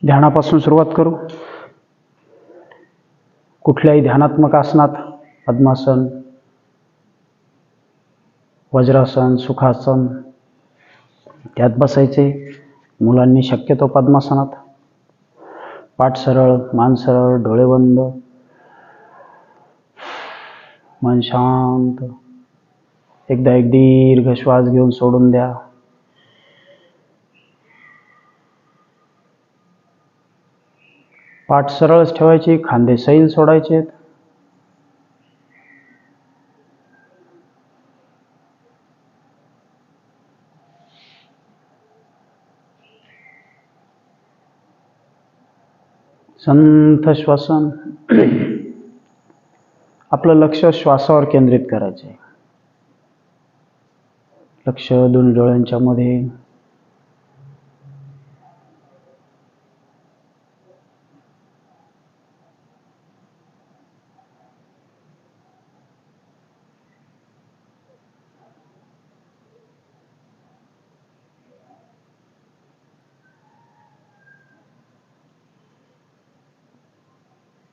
ध्यानापासून सुरुवात करू. कुठल्याही ध्यानात्मक आसनात पद्मासन, वज्रासन, सुखासन त्यात बसायचे. मुलांनी शक्यतो पद्मासनात. पाठ सरळ, मान सरळ, डोळे बंद, मन शांत. एकदा एक दीर्घ श्वास घेऊन सोडून द्या. पाठ सरळच ठेवायची, खांदे सैल सोडायचे. संथ श्वासन. आपलं लक्ष श्वासावर केंद्रित करायचे. लक्ष दोन्ही डोळ्यांच्या मध्ये.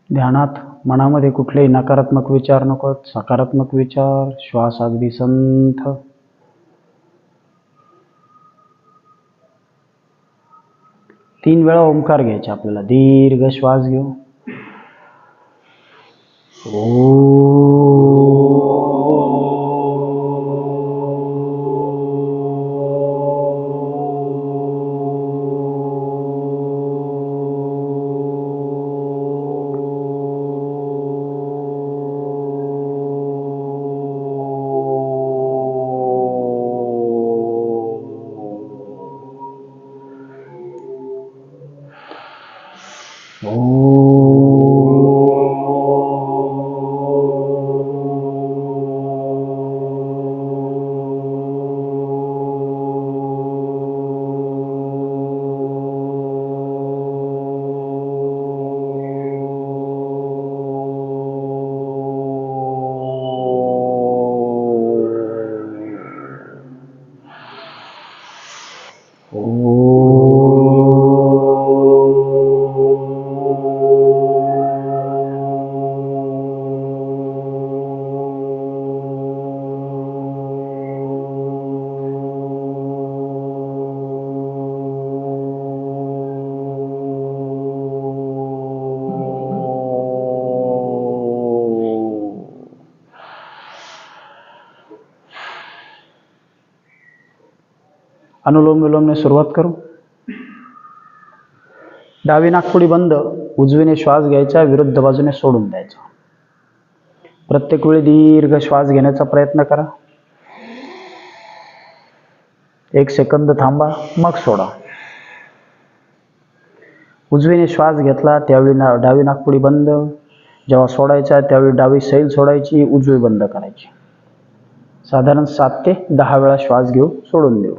ध्यानात मनामध्ये कुठलेही नकारात्मक विचार नको, सकारात्मक विचार. श्वास अगदी संथ. 3 वेळा ओंकार घ्यायचे आपल्याला. दीर्घ श्वास घेऊ. अनुलोम विलोमने सुरुवात करू. डावी नाकपुडी बंद. उजवीने श्वास घ्यायचा, विरुद्ध बाजूने सोडून द्यायचा. प्रत्येक वेळी दीर्घ श्वास घेण्याचा प्रयत्न करा. 1 सेकंद थांबा, मग सोडा. उजवीने श्वास घेतला त्यावेळी डावी नाकपुडी बंद. जेव्हा सोडायचा त्यावेळी डावी सैल सोडायची, उजवी बंद करायची. साधारण 7 ते 10 वेळा श्वास घेऊ, सोडून देऊ.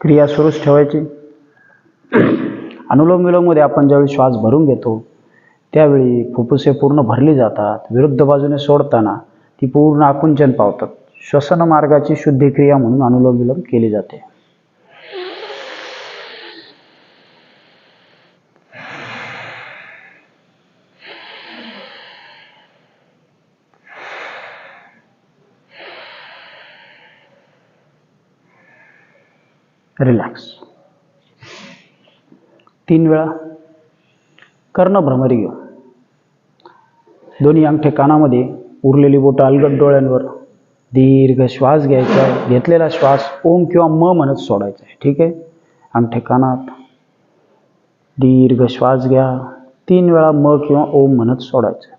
क्रिया सुरूच ठेवायची. अनुलोम विलोम मध्ये आपण ज्यावेळी श्वास भरून घेतो त्यावेळी फुफ्फुसे पूर्ण भरली जातात. विरुद्ध बाजूने सोडताना ती पूर्ण आकुंचन पावतात. श्वसन मार्गाची शुद्धी क्रिया म्हणून अनुलोम विलोम केली जाते. रिलॅक्स. 3 वेळा कर्णभ्रमरी घेऊ. दोन्ही अंगठे कानामध्ये, उरलेली बोटं अलगद डोळ्यांवर. दीर्घ श्वास घ्यायचा आहे. घेतलेला श्वास ओम किंवा म म्हणत सोडायचा आहे. ठीक आहे. अंगठे कानात. दीर्घ श्वास घ्या. 3 वेळा म किंवा ओम म्हणत सोडायचं.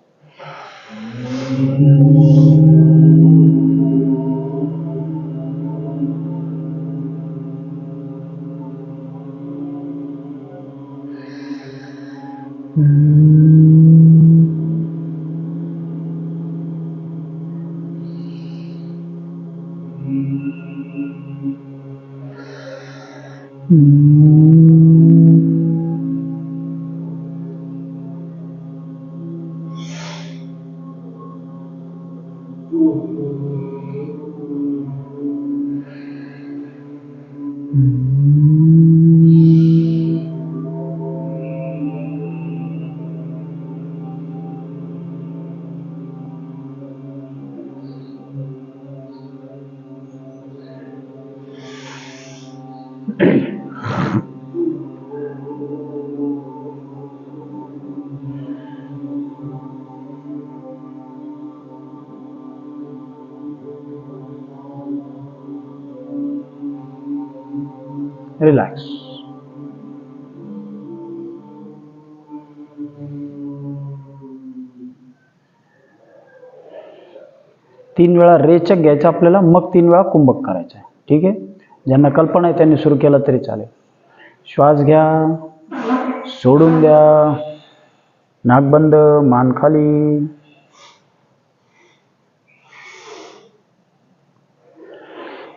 रिलॅक्स. तीन वेळा रेचक घ्यायचा आपल्याला, मग 3 वेळा कुंभक करायचं आहे. ठीक आहे. ज्यांना कल्पना आहे त्यांनी सुरू केलं तरी चालेल. श्वास घ्या, सोडून द्या. नाक बंद, मान खाली.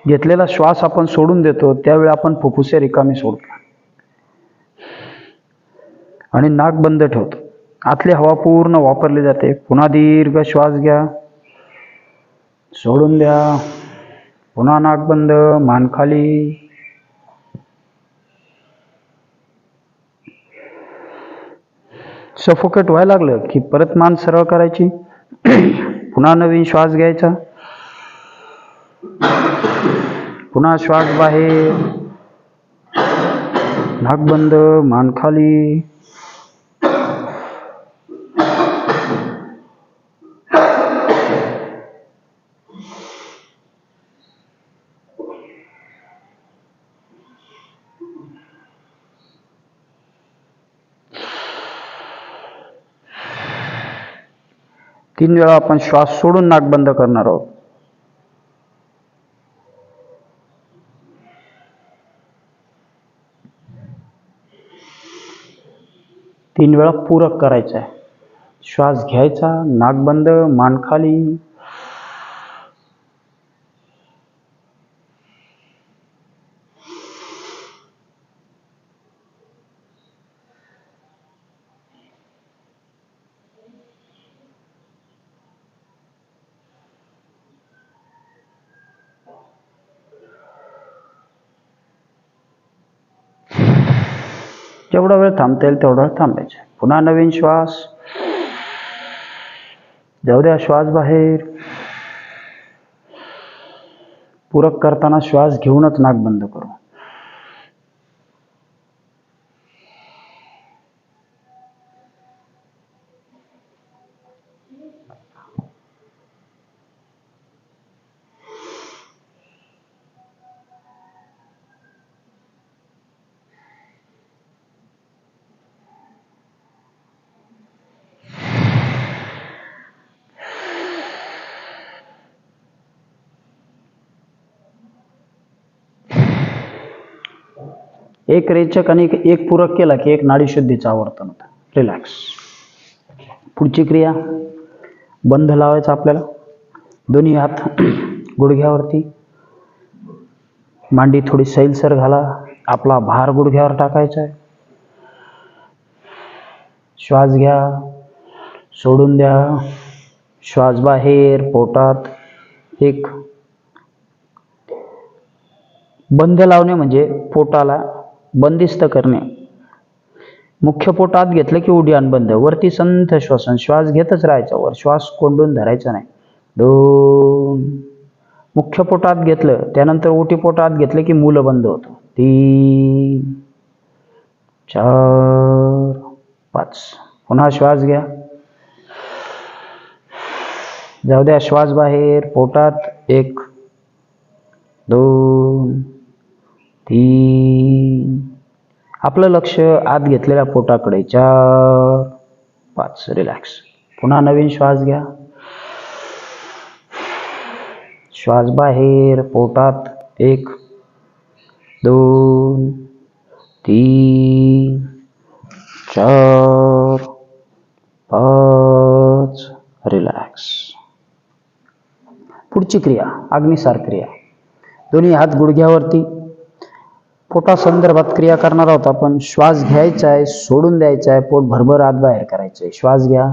घेतलेला श्वास आपण सोडून देतो त्यावेळी आपण फुफ्फुसे रिकामी सोडतो आणि नाक बंद ठेवतो. आतली हवा पूर्ण वापरली जाते. पुन्हा दीर्घ श्वास घ्या, सोडून द्या. पुन्हा नाक बंद, मान खाली. सफोकेट व्हायला लागलं की परत मान सरळ करायची. पुन्हा नवीन श्वास घ्यायचा. पुन्हा श्वास बाहेर, नाक बंद, मान खाली. तीन वेळा आपण श्वास सोडून नाक बंद करणार आहोत. तीन वेळा पूरक करायचं आहे. श्वास घ्यायचा, नाक बंद, मान खाली. जेवढा वेळ थांबता येईल तेवढा वेळ थांबायचं. पुन्हा नवीन श्वास. जाऊ द्या श्वास बाहेर. पूरक करताना श्वास घेऊनच नाक बंद करू. एक रेचक आणि एक पूरक केला की एक नाडी शुद्धीचं आवर्तन होतं. रिलॅक्स. पुढची क्रिया, बंध लावायचा आपल्याला. दोन्ही हात गुडघ्यावरती. मांडी थोडी सैलसर घाला. आपला भार गुडघ्यावर टाकायचा आहे. श्वास घ्या, सोडून द्या. श्वास बाहेर पोटात. एक. बंध लावणे म्हणजे पोटाला बंदिस्त करणे. मुख्य पोट आत घेतलं की उड्डाण बंद. वरती संथ श्वसन. श्वास घेतच राहायचा. वर श्वास कोंडून धरायचा नाही. 2. मुख्य पोट आत घेतलं त्यानंतर ओटी पोट आत घेतलं की मूल बंद होतं. 3, 4, 5. पुन्हा श्वास घ्या. जाऊ द्या श्वास बाहेर पोटात. 1, 2, 3. आपलं लक्ष आत घेतलेल्या पोटाकडे. 4, 5. रिलॅक्स. पुन्हा नवीन श्वास घ्या. श्वास बाहेर पोटात. 1, 2, 3, 4, 5. रिलॅक्स. पुढची क्रिया अग्निसार क्रिया. दोन्ही हात गुडघ्यावरती. पोटासंदर्भात क्रिया करणार आहोत आपण. श्वास घ्यायचा आहे, सोडून द्यायचा आहे, पोट भरभर आत बाहेर करायचं आहे. श्वास घ्या.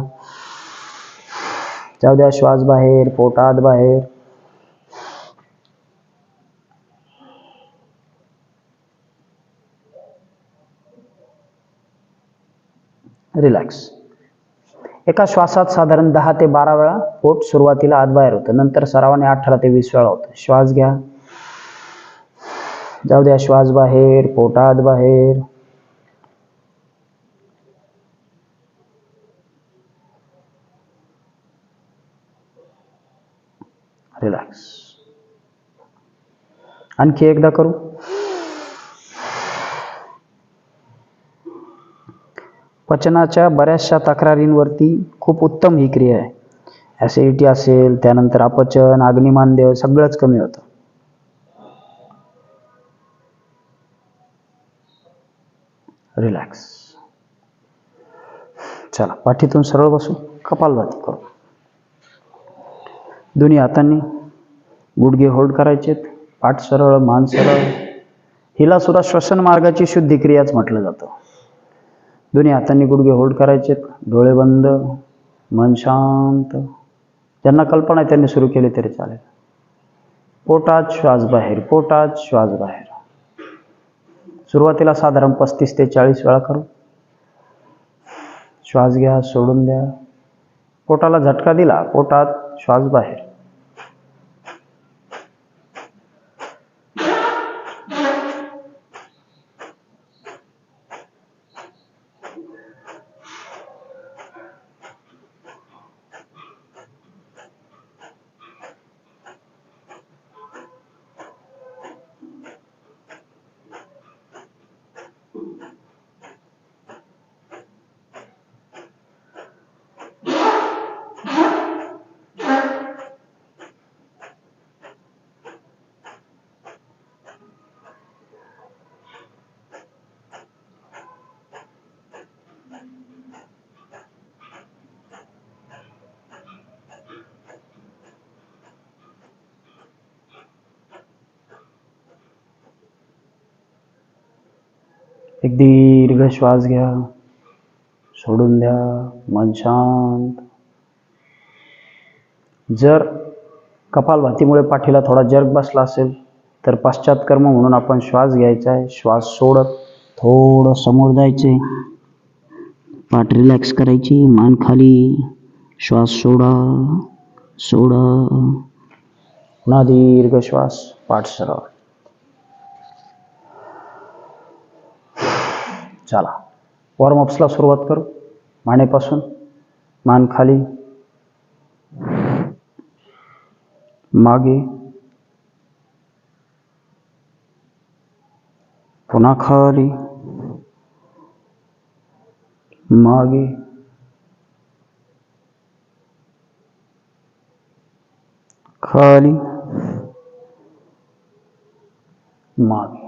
जाऊ द्या श्वास बाहेर, पोट आत बाहेर. रिलॅक्स. एका श्वासात साधारण 10 ते 12 वेळा पोट सुरुवातीला आत बाहेर होतं, नंतर सरावाने 18 ते 20 वेळा होतं. श्वास घ्या. जाऊ द्या श्वास बाहेर, पोट आत बाहेर. रिलॅक्स. आणखी एकदा करू. पचनाच्या बऱ्याचशा तक्रारींवरती खूप उत्तम ही क्रिया आहे. ॲसिडिटी असेल, त्यानंतर अपचन, अग्निमांद्य सगळंच कमी होतं. रिलॅक्स. चला पाठीतून सरळ बसू. कपालभाती करू. दोन्ही हातांनी गुडघे होल्ड करायचेत. पाठ सरळ, मान सरळ. हिला सुद्धा श्वसन मार्गाची शुद्धी क्रियाच म्हटलं जातं. दोन्ही हातांनी गुडघे होल्ड करायचेत. डोळे बंद, मन शांत. ज्यांना कल्पना आहे त्यांनी सुरू केले तरी चालेल. पोटात श्वास बाहेर, पोटात श्वास बाहेर. सुरुवातीला साधारण 35 ते 40 वेळा करू. श्वास घ्या, सोडून द्या. पोटाला झटका दिला, पोटात श्वास बाहेर. एक दीर्घ श्वास घ्या, सोडून द्या. मन शांत. जर कपालभातीमुळे पाठीला थोडा जर्क बसला असेल तर पश्चात्कर्म म्हणून आपण श्वास घ्यायचा आहे. श्वास सोडत थोडं समोर जायचे. पाठ रिलॅक्स करायची, मान खाली. श्वास सोडा, सोडा. पुन्हा दीर्घ श्वास. पाठ सरळ. चला वॉर्मअप्सला सुरुवात करू. मानेपासून. मान खाली, मागे, पुन्हा खाली, मागे, खाली, मागे.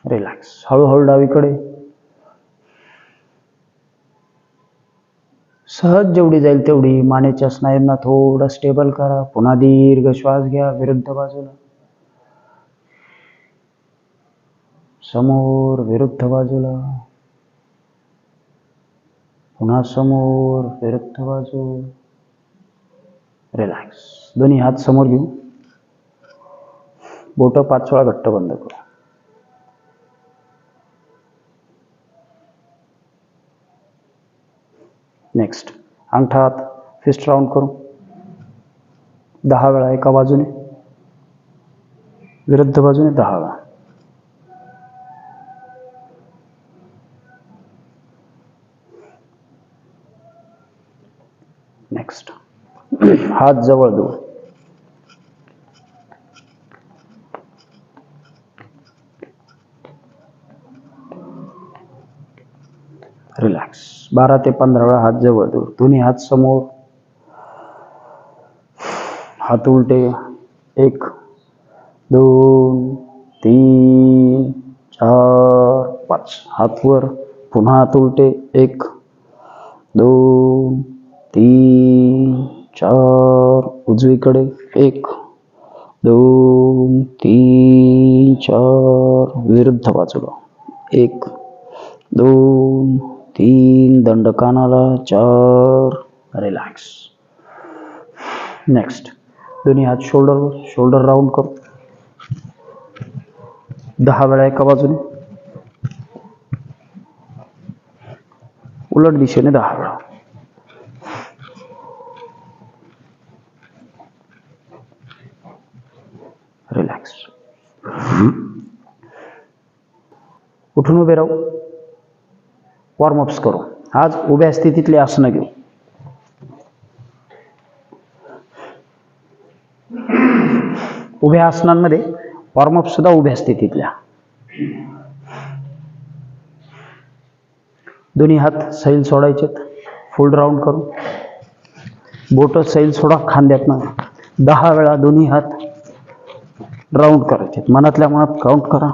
रिलॅक्स. हळूहळू डावीकडे. सहज जेवढी जाईल तेवढी मानेच्या स्नायूंना थोडं स्टेबल करा. पुन्हा दीर्घ श्वास घ्या. विरुद्ध बाजूला. समोर, विरुद्ध बाजूला. पुन्हा समोर, विरुद्ध बाजू. रिलॅक्स. दोन्ही हात समोर घेऊ. बोट 5 वेळा घट्ट बंद करू. नेक्स्ट अंगठा हात फिस्ट राऊंड करू. 10 वेळा एका बाजूने, विरुद्ध बाजूने 10 वेळा. नेक्स्ट हात जवळ दूर. रिलॅक्स. 12 ते 15 वेळा हात जवळ दूर. दोन्ही हात समोर, हात उलटे. 1 2 3 4 5. हात वर, पुन्हा हात उलटे. 1 2 3 4. उजवीकडे. 1 2 3 4. विरुद्ध बाजूला. 1 2 3. दंड कानाला. 4. रिलॅक्स. नेक्स्ट, दोन्ही हात शोल्डरवर, शोल्डर राऊंड करू. 10 वेळा एका बाजूने, उलट दिशेने 10 वेळा. रिलॅक्स. उठून उभे राहू. वॉर्मअप्स करू. आज उभ्या स्थितीतले आसनं घेऊ. उभ्या आसनांमध्ये वॉर्मअप सुद्धा उभ्या स्थितीतल्या. दोन्ही हात सैल सोडायचेत, फुल राऊंड करू. बोट सैल सोडा खांद्यातनं. 10 वेळा दोन्ही हात राऊंड करायचे. मनातल्या मनात काउंट करा.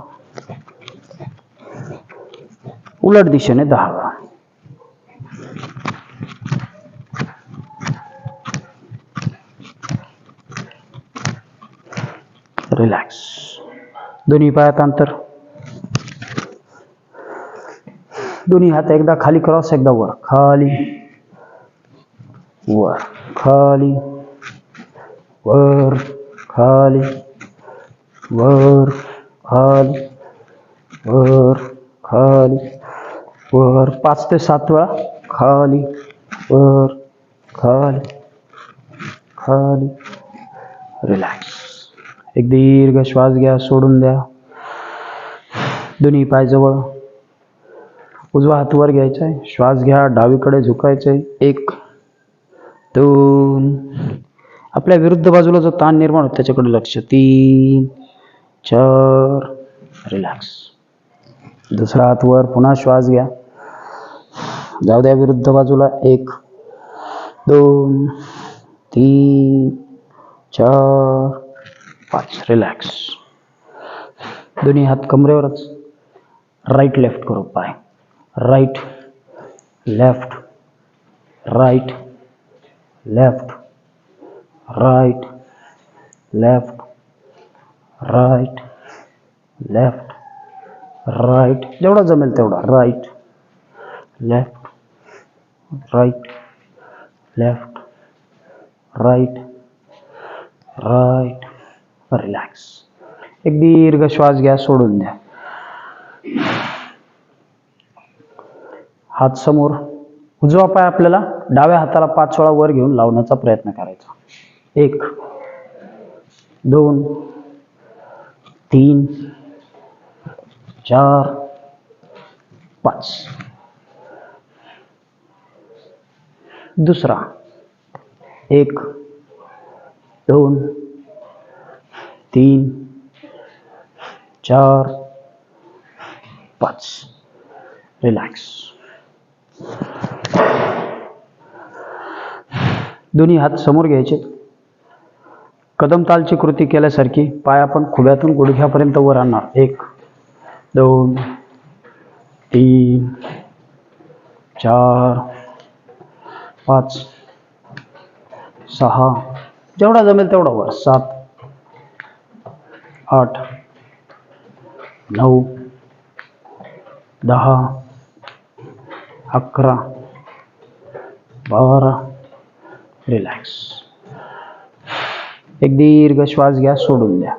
उलट दिशेने 10 वेळा. रिलॅक्स. दोन्ही पायात अंतर. दोन्ही हात एकदा खाली क्रॉस, एकदा वर. खाली वर, खाली वर, खाली वर, खाली वर, खाली वर. 5 ते 7 वेळा. खाली वर, खाली खाली. रिलॅक्स. एक दीर्घ श्वास घ्या, सोडून द्या. दोन्ही पाय जवळ. उजवा हात वर घ्यायचा आहे. श्वास घ्या, डावीकडे झुकायचं आहे. 1 2. आपल्या विरुद्ध बाजूला जो ताण निर्माण होतो त्याच्याकडे लक्ष. 3 4. रिलॅक्स. दुसरा हात वर, पुन्हा श्वास घ्या. जाऊ द्या विरुद्ध बाजूला. 1 2 3 4 5. रिलॅक्स. दोन्ही हात कमरेवरच. राईट लेफ्ट करू पाय. Right left, right left, right left, right left, right. जेवढा जमेल तेवढा. Right left, right left, right right. Relax. एक दीर्घ श्वास घ्या, सोडून द्या. हात समोर. उजवा पाय आपल्याला डाव्या हाताला 5 वेळा वर घेऊन लावण्याचा प्रयत्न करायचा. 1 2 3 4 5. दुसरा. 1 2 3 4 5. रिलॅक्स. दोन्ही हात समोर घ्यायचे. कदम तालची कृती केल्यासारखी पाय आपण खुब्यातून गुडघ्यापर्यंत वर आणणार. 1 2 3 4 5 6. जेवढा जमेल तेवढा वर. 7 8 9 10 11 12. रिलॅक्स. एक दीर्घ श्वास घ्या, सोडून द्या.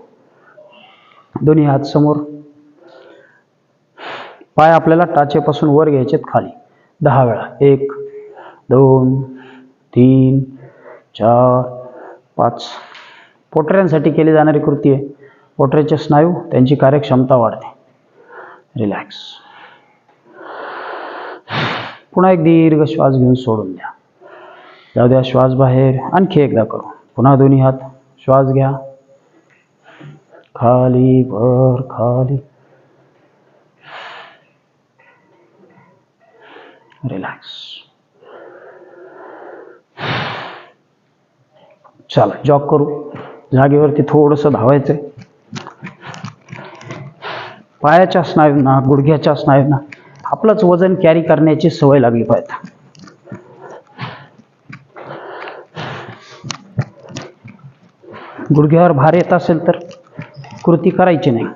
दोन्ही हात समोर. पाय आपल्याला टाचेपासून वर घ्यायचेत खाली. 10 वेळा. 1 2 3 4 5. पोटऱ्यांसाठी केली जाणारी कृती आहे. पोटऱ्याचे स्नायू, त्यांची कार्यक्षमता वाढते. रिलॅक्स. पुन्हा एक दीर्घ श्वास घेऊन सोडून द्या. जाऊ द्या श्वास बाहेर. आणखी एकदा करू. पुन्हा दोन्ही हात. श्वास घ्या. खाली वर, खाली रिलॅक्स. चला जॉग करू. जागेवरती थोडंसं धावायचंय. पायाच्या स्नायूंना, गुडघ्याच्या स्नायूंना आपलंच वजन कॅरी करण्याची सवय लागली पाहिजे. गुडघ्यावर भार येत असेल तर कृती करायची नाही.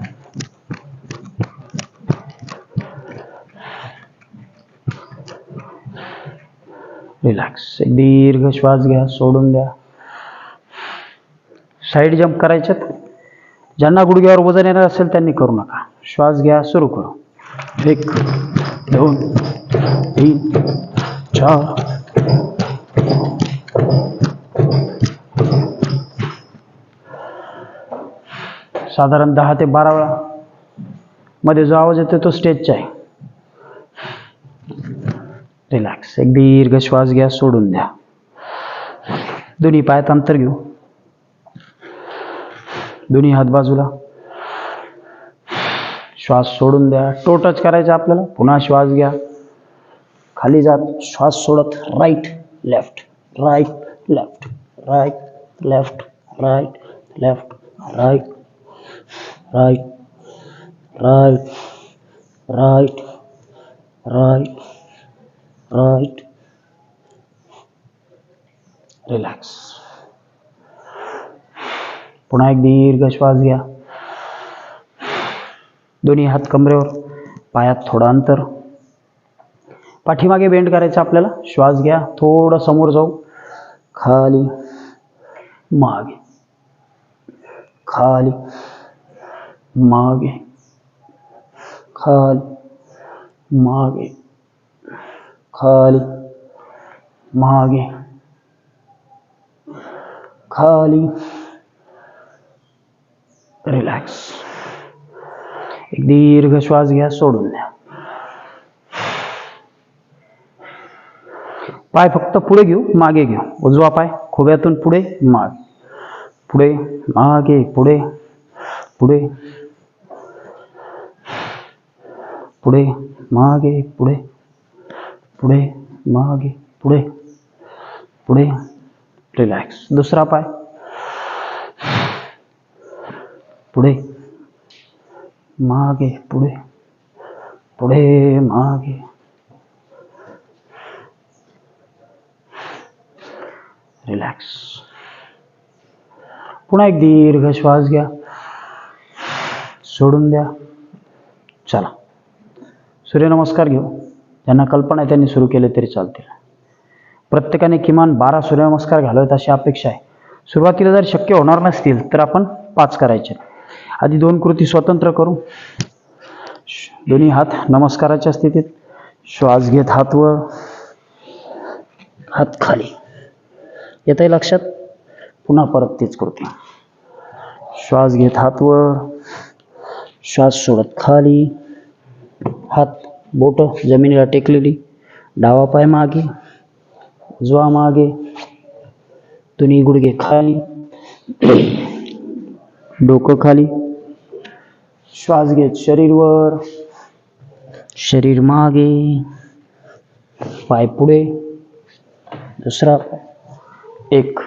रिलॅक्स. एक दीर्घ श्वास घ्या, सोडून द्या. साईड जंप करायच्यात. ज्यांना गुडघ्यावर वजन येणार असेल त्यांनी करू नका. श्वास घ्या, सुरू करू. 1 2 3 4. साधारण 10 ते 12 वेळा. मध्ये जो आवाज येतो तो स्टेजचा आहे. रिलॅक्स. एक दीर्घ श्वास घ्या, सोडून द्या. दोन्ही पायात अंतर घेऊ. दोन्ही हात बाजूला. श्वास सोडून द्या. टो टच करायचा आपल्याला. पुन्हा श्वास घ्या, खाली जात श्वास सोडत right left, right left, right left, right left, right right right right right right. Relax. पुन्हा एक दीर्घ श्वास घ्या. दोन्ही हात कमरेवर, पायात थोडं अंतर. पाठीमागे बेंड करायचं आपल्याला. श्वास घ्या, थोडं समोर जाऊ. खाली, मागे, खाली, मागे, खाली, मागे, खाली, मागे, खाली. रिलॅक्स. एक दीर्घ श्वास घ्या, सोडून द्या. पाय फक्त पुढे घेऊ, मागे घेऊ. उजवा पाय खोब्यातून पुढे, मागे, पुढे, मागे, पुढे, पुढे, पुढे, मागे, पुढे, पुढे, मागे, पुढे, पुढे. रिलॅक्स. दुसरा पाय पुढे, मागे, पुढे, पुढे, मागे. रिलॅक्स. पुन्हा एक दीर्घ श्वास घ्या, सोडून द्या. चला सूर्यनमस्कार घेऊ. ज्यांना कल्पना आहे त्यांनी सुरू केले तरी चालतील. प्रत्येकाने किमान 12 सूर्यनमस्कार घालावेत अशी अपेक्षा आहे. सुरुवातीला जर शक्य होणार नसतील तर आपण 5 करायचे. आधी 2 कृती स्वतंत्र करू. दोन्ही हात नमस्काराच्या स्थितीत. श्वास घेत हात वर, हात खाली. येतंय लक्षात? पुन्हा परत तीच कृती. श्वास घेत हात वर, श्वास सोडत खाली. हात बोट जमिनीला टेकलेली. डावा पाय मागे, उजवा मागे. दोन्ही गुडघे खाली, डोकं खाली. श्वास घेत शरीर वर, शरीर मागे, पाय पुढे. दुसरा पाय. 1.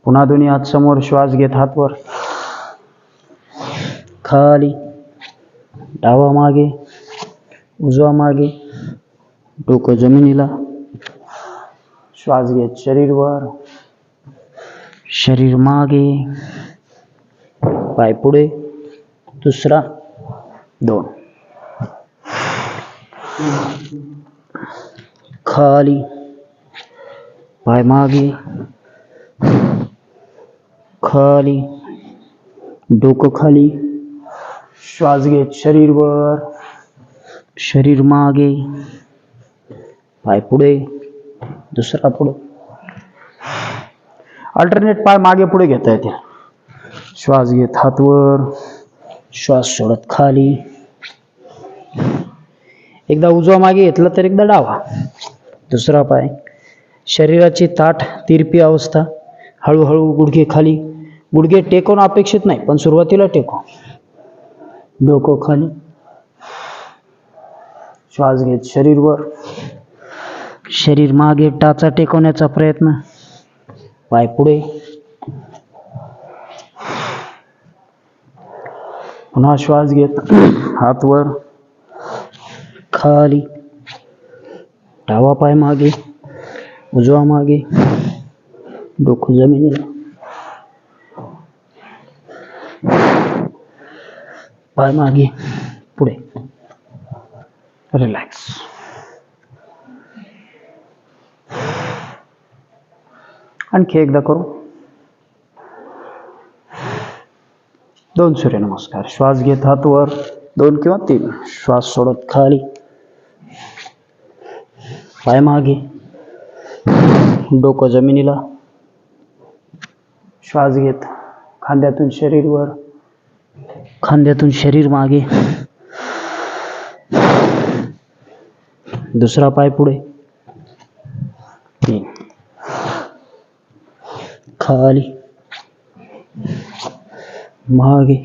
पुन्हा दोन्ही हात समोर. श्वास घेत हात वर, खाली. डावा मागे, उजवा मागे. डोकं जमिनीला. श्वास घेत शरीर वर, शरीर मागे, पाय पुढे. दुसरा. 2. खाली, पाय मागे, खाली, डोकं खाली. श्वास घेत शरीर वर, शरीर मागे, पाय पुढे. दुसरा पुढे. अल्टरनेट पाय मागे पुढे घेता येते. श्वास घेत हात वर, श्वास सोडत खाली. एकदा उजवा मागे घेतला तर एकदा डावा. दुसरा पाय. शरीराची ताठ तिरपी अवस्था. हळूहळू गुडघे खाली. गुडघे टेकवणं अपेक्षित नाही पण सुरुवातीला टेकव. डोकं खाली. श्वास घेत शरीर वर, शरीर मागे, टाचा टेकवण्याचा प्रयत्न, पाय पुढे, पुन्हा श्वास घेत हात वर, खाली, डावा पाय मागे, उजवा मागे, डोकं जमिनीला, पाय मागे, पुढे, रिलॅक्स. आणखी एकदा करू. 2 सूर्यनमस्कार. श्वास घेत हात वर, 2 किंवा 3. श्वास सोडत खाली, पाय मागे, डोकं जमिनीला. श्वास घेत खांद्यातून शरीर वर, खांद्यातून शरीर मागे, दुसरा पाय पुढे, 3, खाली, मागे,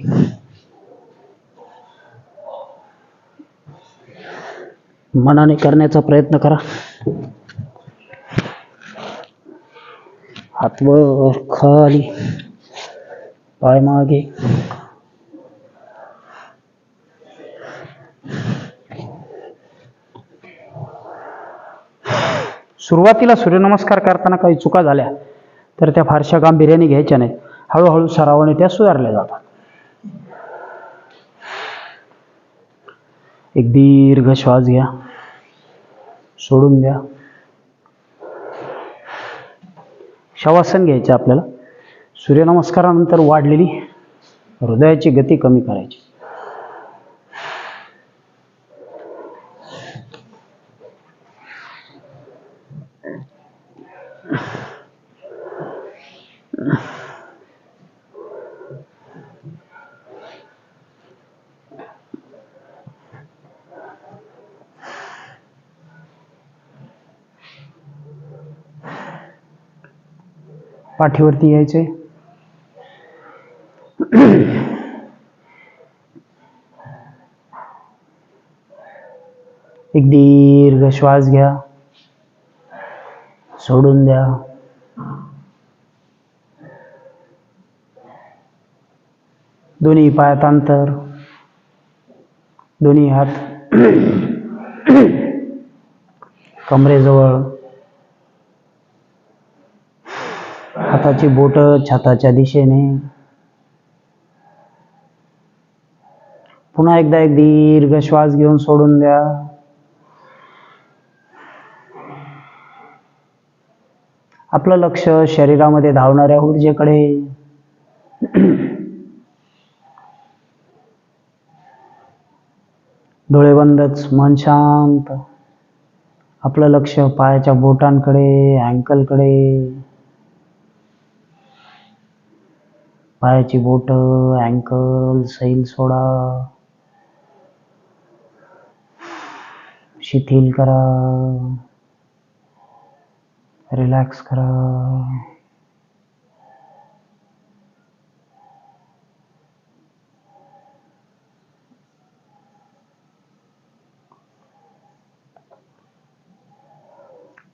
मनाने करण्याचा प्रयत्न करा. हात वर, खाली, पाय मागे, सुरुवातीला सूर्यनमस्कार करताना काही चुका झाल्या तर त्या फारशा गांभीर्याने घ्यायच्या नाहीत. हळूहळू सरावाने त्या सुधारल्या जातात. एक दीर्घ श्वास घ्या, सोडून द्या. शवासन घ्यायचं आपल्याला. सूर्यनमस्कारानंतर वाढलेली हृदयाची गती कमी करायची. पाठीवरती यायचे. एक दीर्घ श्वास घ्या, सोडून द्या. दोन्ही पायात अंतर, दोन्ही हात कमरेजवळ, हाताची बोटं छाताच्या दिशेने. पुन्हा एकदा एक दीर्घ श्वास घेऊन सोडून द्या. आपलं लक्ष शरीरामध्ये धावणाऱ्या ऊर्जेकडे. डोळे बंदच, मन शांत. आपलं लक्ष पायाच्या बोटांकडे, अँकलकडे. पायाची बोट, अँकल, सैल सोडा, शिथिल करा, रिलॅक्स करा.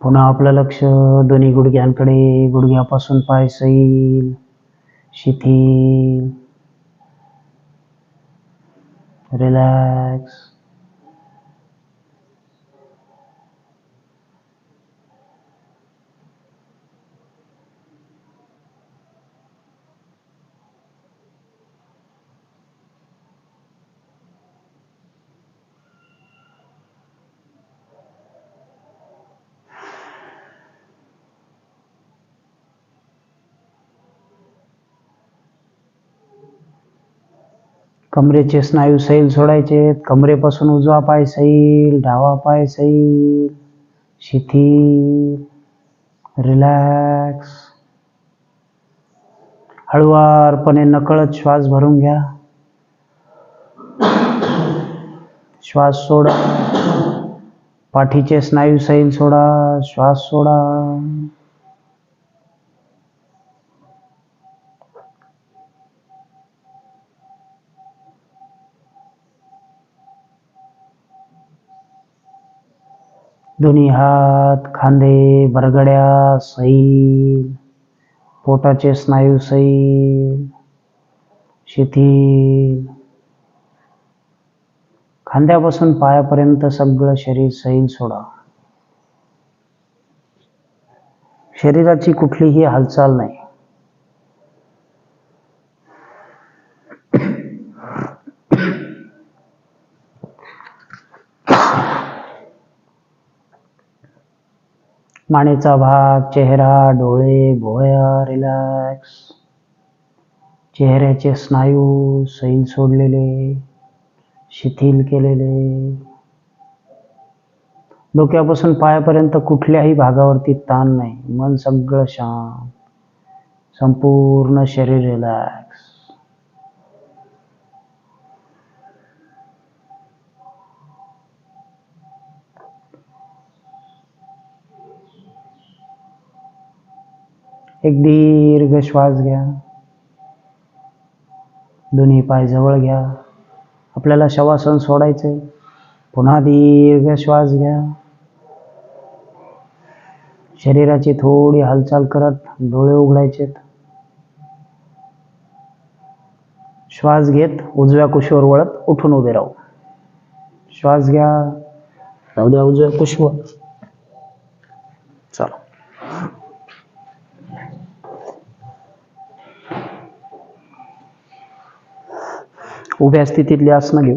पुन्हा आपलं लक्ष दोन्ही गुडघ्यांकडे, गुडघ्यापासून पाय सैल, शिथिल, रिलॅक्स. कमरेचे स्नायू सैल सोडायचे. कमरेपासून उजवा पाय सैल, डावा पाय सैल, शिथिल, रिलॅक्स. हळुवारपणे नकळत श्वास भरून घ्या. श्वास सोडा. पाठीचे स्नायू सैल सोडा. श्वास सोडा. दोन्ही हात खांदे बरगड्या सैल, पोटाचे स्नायू सैल शिथिल, खांद्यापासून पायापर्यंत सगळं शरीर सैल सोडा. शरीराची कुठलीही हालचाल नाही. मानेचा भाग, चेहरा, डोळे, भोवया रिलॅक्स. चेहऱ्याचे स्नायू सैल सोडलेले, शिथिल केलेले. डोक्यापासून पायापर्यंत कुठल्याही भागावरती ताण नाही. मन सगळं शांत, संपूर्ण शरीर रिलॅक्स. एक दीर्घ श्वास घ्या. दोन्ही पाय जवळ घ्या. आपल्याला शवासन सोडायचंय. पुन्हा दीर्घ श्वास घ्या. शरीराची थोडी हालचाल करत डोळे उघडायचेत. श्वास घेत उजव्या कुशीवर वळत उठून उभे राहू. श्वास घ्या. राहू द्या उजव्या कुशीवर. चला. उभ्या स्थितीतली आसनं घेऊ.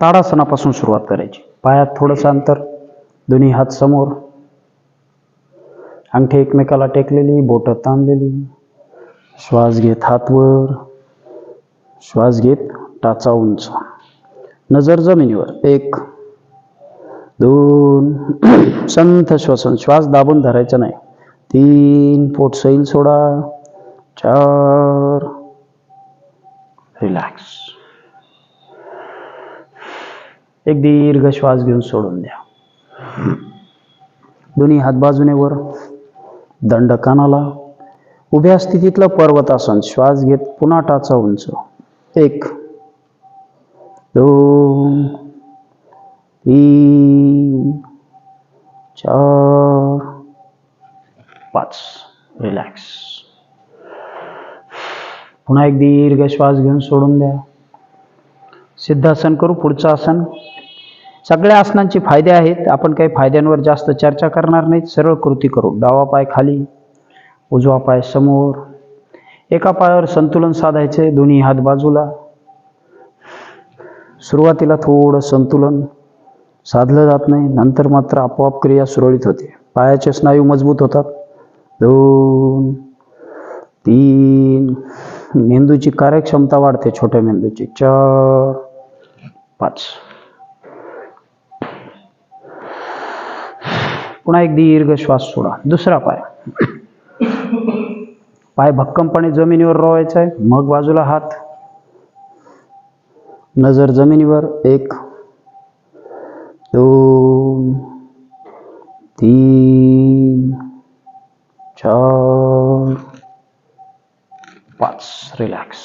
ताडासनापासून सुरुवात करायची. पायात थोडंसं अंतर, दोन्ही हात समोर, अंगठी एकमेकाला टेकलेली, बोटं ताणलेली. श्वास घेत हात वर, श्वास घेत टाचा उंच, नजर जमिनीवर. 1 2 संथ श्वसन. श्वास दाबून धरायचा नाही. 3 पोट सैल सोडा. 4 रिलॅक्स. एक दीर्घ श्वास घेऊन सोडून द्या. दोन्ही हात बाजूने वर, दंड कानाला. उभ्या स्थितीतलं पर्वतासन. श्वास घेत पुन्हा टाचा उंच. 1 2 3 4 5 रिलॅक्स. पुन्हा एक दीर्घ श्वास घेऊन सोडून द्या. सिद्धासन करू. पुढचं आसन. सगळ्या आसनांचे फायदे आहेत. आपण काही फायद्यांवर जास्त चर्चा करणार नाहीत. सरळ कृती करू. डावा पाय खाली, उजवा पाय समोर. एका पायावर संतुलन साधायचे. दोन्ही हात बाजूला. सुरुवातीला थोडं संतुलन साधलं जात नाही. नंतर मात्र आपोआप क्रिया सुरळीत होते. पायाचे स्नायू मजबूत होतात. 2 3 मेंदूची कार्यक्षमता वाढते. छोट्या मेंदूची. 4 5. पुन्हा एक दीर्घ श्वास सोडा. दुसरा पाय. पाय भक्कमपणे जमिनीवर रोवायचा आहे. मग बाजूला हात, नजर जमिनीवर. 1 2 3 4 5 रिलॅक्स.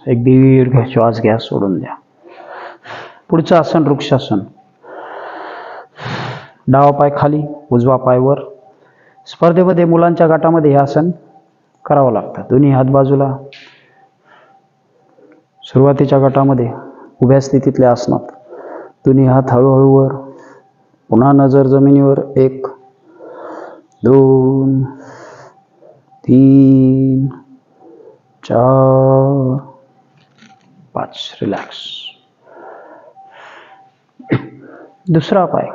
एक दीर्घ श्वास घ्या. सोडून द्या. पुढचं आसन वृक्षासन. डावा पाय खाली, उजवा पाय वर. स्पर्धेमध्ये मुलांच्या गटामध्ये हे आसन करावं लागतं. दोन्ही हात बाजूला. सुरुवातीच्या गटामध्ये उभ्या स्थितीतल्या आसनात दोन्ही हात हळूहळू वर. पुन्हा नजर जमिनीवर. 1 2 3 4 5 रिलॅक्स. दुसरा पाय.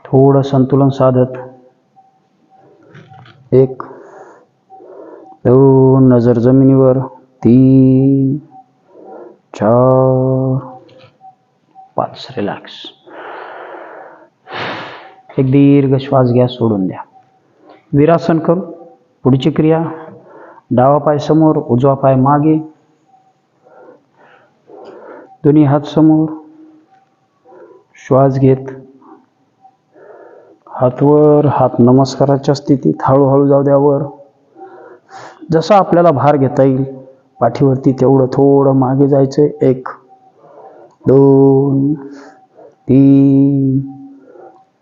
थोडं संतुलन साधत 1 2 नजर जमिनीवर. 3 4 5 रिलॅक्स. एक दीर्घ श्वास घ्या. सोडून द्या. वीरासन करू. पुढची क्रिया. डावा पाय समोर, उजवा पाय मागे. दोन्ही हात समोर. श्वास घेत हात वर. हात नमस्काराच्या स्थितीत. हळूहळू जाऊ द्या वर. जसं आपल्याला भार घेता येईल पाठीवरती तेवढं थोडं मागे जायचंय. 1 2 3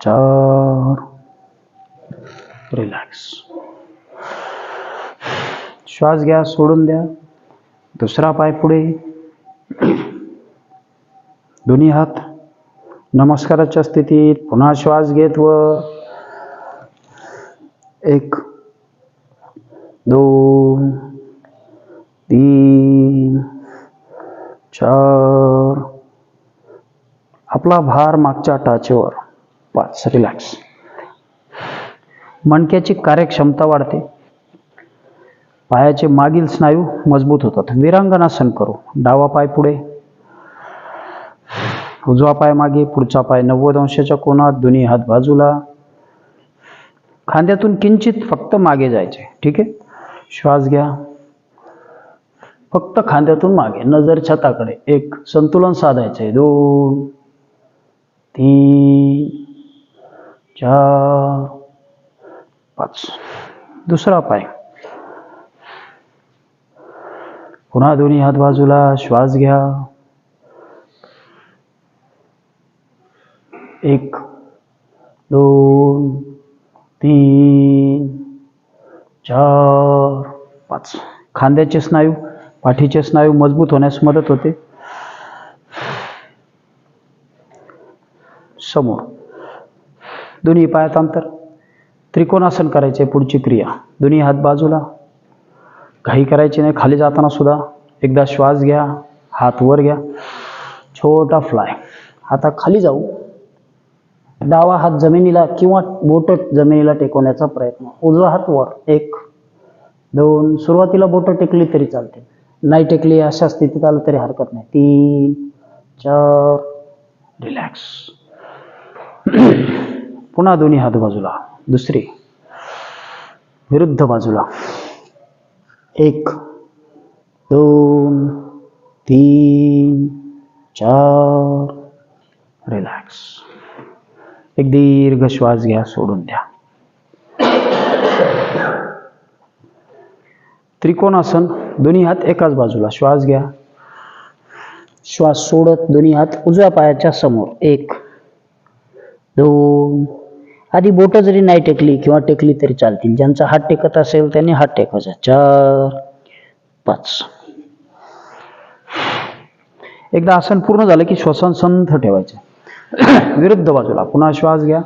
4. रिलॅक्स. श्वास घ्या, सोडून द्या. दुसरा पाय पुढे, दोन्ही हात नमस्काराच्या स्थितीत. पुन्हा श्वास घेत वर. 1 2 3 4. आपला भार मागच्या टाचेवर. 5. रिलॅक्स. मणक्याची कार्यक्षमता वाढते. पायाचे मागील स्नायू मजबूत होतात. वीरांगनासन करू. डावा पाय पुढे, उजवा पाय मागे, पुढचा पाय 90 अंशाच्या कोनात, दोन्ही हात बाजूला. खांद्यातून किंचित फक्त मागे जायचे. ठीक आहे. श्वास घ्या, फक्त खांद्यातून मागे, नजर छताकडे. 1 संतुलन साधायचंय. 2 3 4 5. दुसरा पाय, पुन्हा दोन्ही हात बाजूला. श्वास घ्या. 1 2 3 4 5. खांद्याचे स्नायू, पाठीचे स्नायू मजबूत होण्यास मदत होते. समोर दोन्ही पायात अंतर. त्रिकोणासन करायचे. पुढची क्रिया, दोन्ही हात बाजूला. घाई करायची नाही खाली जाताना सुद्धा. एकदा श्वास घ्या, हात वर घ्या, छोटा फ्लाय. आता खाली जाऊ. डावा हात जमिनीला किंवा बोट जमिनीला टेकवण्याचा प्रयत्न. उजवा हात वर. 1 2. सुरुवातीला बोट टेकली तरी चालते, नाही टेकली अशा स्थितीत आलं तरी हरकत नाही. 3 4. रिलॅक्स. पुन्हा दोन्ही हात बाजूला. दुसरी विरुद्ध बाजूला. 1 2 3 4. रिलॅक्स. एक दीर्घ श्वास घ्या, सोडून द्या. त्रिकोणासन, दोन्ही हात एकाच बाजूला. श्वास घ्या, श्वास सोडत दोन्ही हात उजव्या पायाच्या समोर. 1 2. आधी बोट जरी नाही टेकली किंवा टेकली तरी चालतील. ज्यांचा हात टेकत असेल त्यांनी हात टेकवायचा. 4 5. एकदा आसन पूर्ण झालं की श्वसन संथ ठेवायचे. विरुद्ध बाजूला. पुन्हा श्वास घ्या,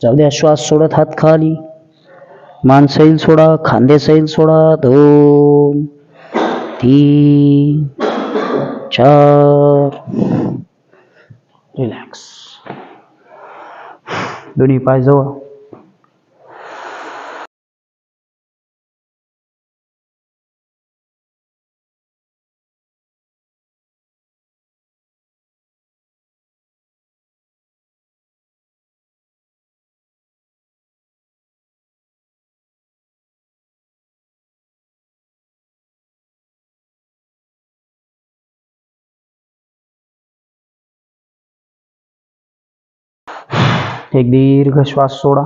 जाऊ द्या. श्वास सोडत हात खाली. मान सैल सोडा, खांदे सैल सोडा. 2 3 4. रिलॅक्स. दोन्ही पाय जवळ. एक दीर्घ श्वास सोडा.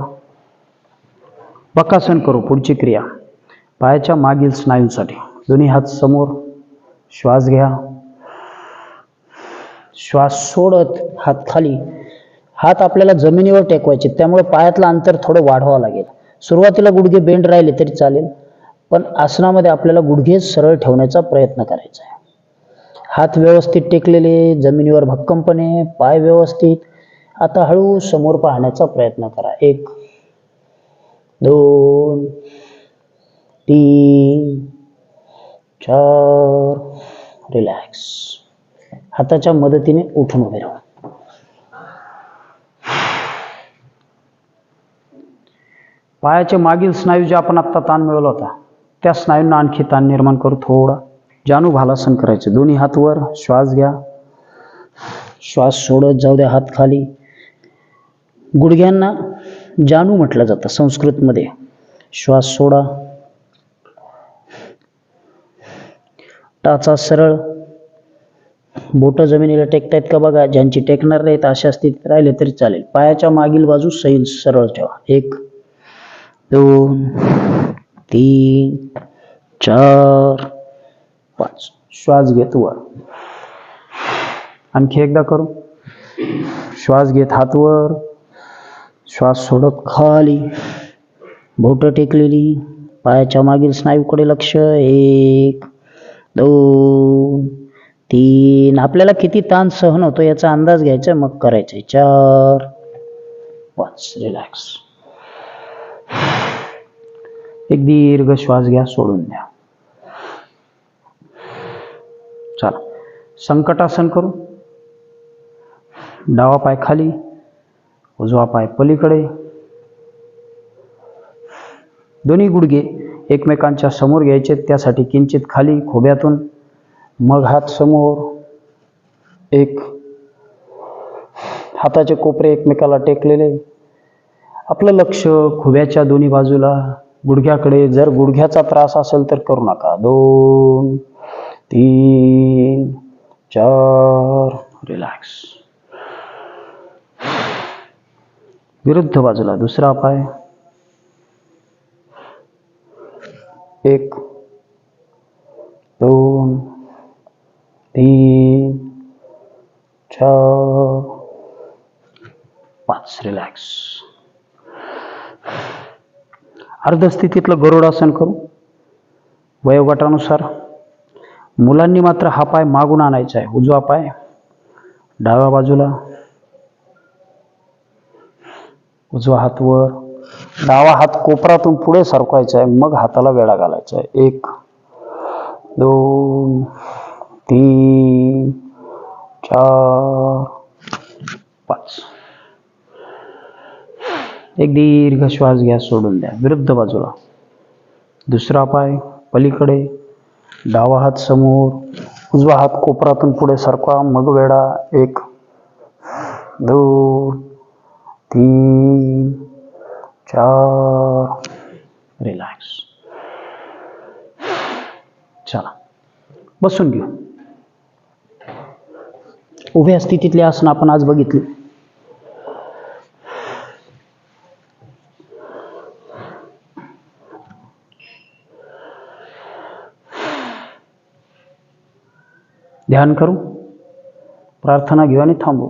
बकासन करू. पुढची क्रिया, पायाच्या मागील स्नायूंसाठी. दोन्ही हात समोर. श्वास घ्या, श्वास सोडत हात खाली. हात आपल्याला जमिनीवर टेकवायचे, त्यामुळे पायातलं अंतर थोडं वाढवावं लागेल. सुरुवातीला गुडघे बेंड राहिले तरी चालेल, पण आसनामध्ये आपल्याला गुडघे सरळ ठेवण्याचा प्रयत्न करायचा आहे. हात व्यवस्थित टेकलेले, जमिनीवर भक्कमपणे, पाय व्यवस्थित. आता हळू समोर पाहण्याचा प्रयत्न करा. 1 2 3 4. रिलॅक्स. हाताच्या मदतीने उठून उभे राहा. पायाचे मागील स्नायू जे आपण आत्ता ताण मिळवला होता, त्या स्नायूंना आणखी ताण निर्माण करू. थोडा जानू भालासन करायचे. दोन्ही हात वर. श्वास घ्या, श्वास सोडत जाऊ द्या हात खाली. गुडघ्यांना जानू म्हटलं जातं संस्कृतमध्ये. श्वास सोडा, टाचा सरळ. बोट जमिनीला टेकतायत का बघा. ज्यांची टेकणार नाहीत अशा स्थितीत राहिले तरी चालेल. पायाच्या मागील बाजू सैल सरळ ठेवा. 1 2 3 4 5. श्वास घेत वर. आणखी एकदा करू. श्वास घेत हात वर, श्वास सोडत खाली, बोटं टेकलेली, पायाच्या मागील स्नायूकडे लक्ष. 1 2 3. आपल्याला किती ताण सहन होतो याचा अंदाज घ्यायचा, मग करायचं. 4 5. रिलॅक्स. एक दीर्घ श्वास घ्या, सोडून द्या. चला, संकटासन करू. डावा पाय खाली, उजवा पाय पलीकडे, दोन्ही गुडघे एकमेकांच्या समोर घ्यायचे. त्यासाठी किंचित खाली खोब्यातून, मग हात समोर. एक, हाताचे कोपरे एकमेकाला टेकलेले. आपलं लक्ष खोब्याच्या दोन्ही बाजूला, गुडघ्याकडे. जर गुडघ्याचा त्रास असेल तर करू नका. 2 3 4. रिलॅक्स. विरुद्ध बाजूला दुसरा पाय. 1 2 3 4 5. रिलॅक्स. अर्धस्थितीतलं गरुडासन करू. वयोगटानुसार. मुलांनी मात्र हा पाय मागून आणायचा आहे. उजवा पाय डाव्या बाजूला, उजवा हात वर, डावा हात कोपरातून पुढे सरकवायचा आहे, मग हाताला वेढा घालायचा आहे. 1 2 3 4 5. एक दीर्घ श्वास घ्या, सोडून द्या. विरुद्ध बाजूला दुसरा पाय पलीकडे, डावा हात समोर, उजवा हात कोपरातून पुढे सरकवा, मग वेढा. 1 2 3 4. रिलॅक्स. चला, बसून घेऊ. उभ्या स्थितीतली आसन आपण आज बघितली. ध्यान करू, प्रार्थना घेऊ आणि थांबू.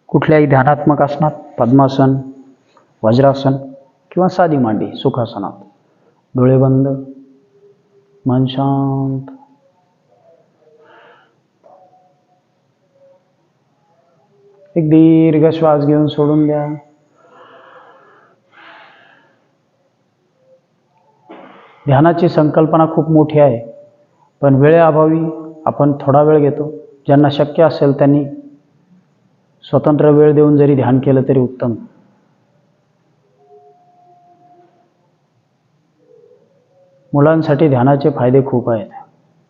कुठल्याही ध्यानात्मक आसनात, पद्मासन, वज्रासन किंवा साधी मांडी सुखासनात, डोळे बंद, मन शांत. एक दीर्घ श्वास घेऊन सोडून द्या. ध्यानाची संकल्पना खूप मोठी आहे, पण वेळेअभावी आपण थोडा वेळ घेतो. ज्यांना शक्य असेल त्यांनी स्वतंत्र वेळ देऊन जरी ध्यान केलं तरी उत्तम. मुलांसाठी ध्यानाचे फायदे खूप आहेत.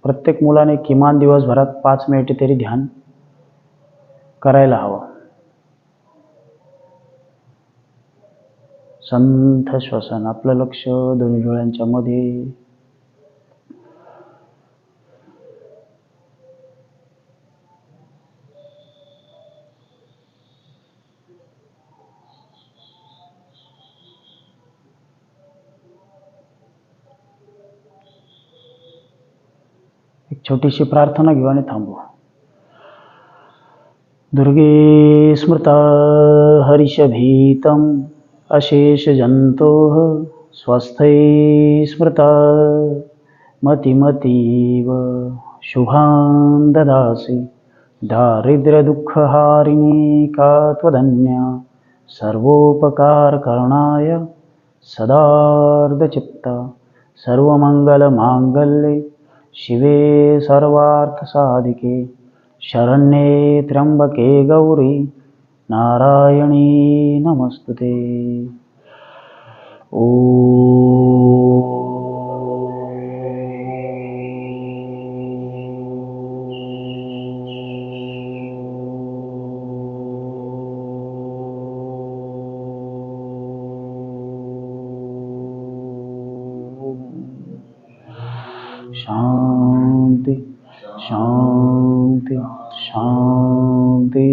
प्रत्येक मुलाने किमान दिवसभरात 5 मिनिटे तरी ध्यान करायला हवं. संथ श्वसन. आपलं लक्ष दोन्ही डोळ्यांच्या मध्ये. एक छोटीशी प्रार्थना घेऊ आणि थांबू. दुर्गे स्मृता हरिषभीतम अशेष जंतोः स्वस्थै स्मृता मतिमतीव शुभां ददासि दारिद्र्यदुःखहारिणी का त्वदन्या सर्वोपकारकरणाय सदार्धचित्ता सर्वमंगलमांगल्ये शिवे सर्वार्थसाधिके शरण्ये त्र्यंबके गौरी नारायणी नमस्तुते. शांति शांति शांति.